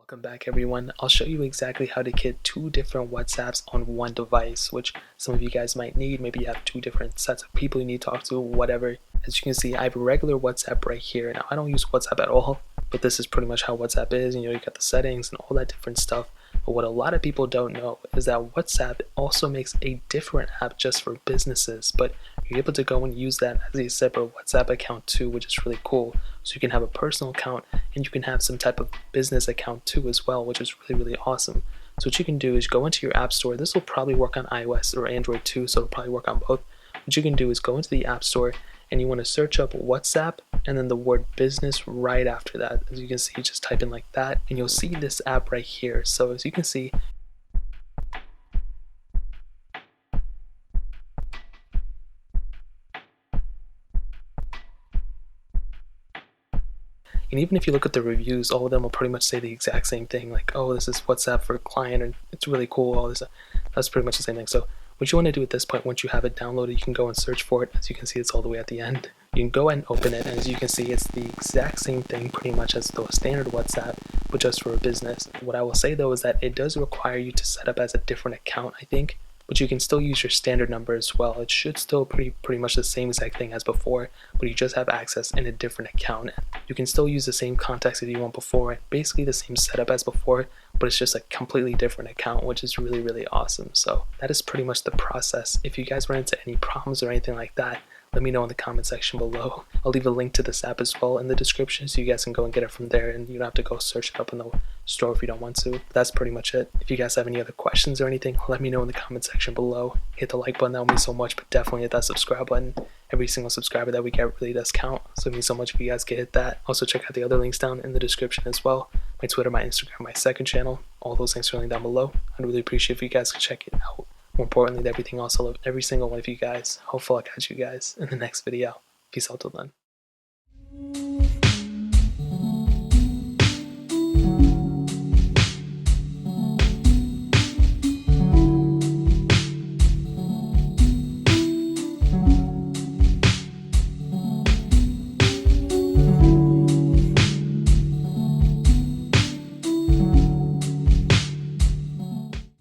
Welcome back everyone. I'll show you exactly how to get two different WhatsApps on one device, which some of you guys might need. Maybe you have two different sets of people you need to talk to, whatever. As you can see, I have a regular WhatsApp right here. Now, I don't use WhatsApp at all, but this is pretty much how WhatsApp is. You got the settings and all that different stuff. But what a lot of people don't know is that WhatsApp also makes a different app just for businesses, but you're able to go and use that as a separate WhatsApp account too, which is really cool. So you can have a personal account and you can have some type of business account too as well, which is really awesome. So what you can do is go into your app store. This will probably work on iOS or Android too, so it'll probably work on both. What you can do is go into the app store and you want to search up WhatsApp and then the word business right after that. As you can see, just type in like that and you'll see this app right here. So as you can see, and even if you look at the reviews, all of them will pretty much say the exact same thing, like, oh, this is WhatsApp for a client and it's really cool, all this. That's pretty much the same thing. So what you want to do at this point, once you have it downloaded, you can go and search for it. As you can see, it's all the way at the end. You can go and open it, and as you can see, it's the exact same thing pretty much as the standard WhatsApp, but just for a business. What I will say though is that it does require you to set up as a different account, I think, but you can still use your standard number as well. It should still pretty much the same exact thing as before, but you just have access in a different account. You can still use the same contacts if you want before, basically the same setup as before, but it's just a completely different account, which is really awesome. So that is pretty much the process. If you guys run into any problems or anything like that, let me know in the comment section below. I'll leave a link to this app as well in the description so you guys can go and get it from there, and you don't have to go search it up in the store if you don't want to. But that's pretty much it. If you guys have any other questions or anything, let me know in the comment section below. Hit the like button, that would mean so much, but definitely hit that subscribe button. Every single subscriber that we get really does count, so it means so much if you guys can hit that. Also check out the other links down in the description as well. My Twitter, my Instagram, my second channel, all those links are linked down below. I'd really appreciate if you guys could check it out. More importantly than everything else, I love every single one of you guys. Hopefully I'll catch you guys in the next video. Peace out till then.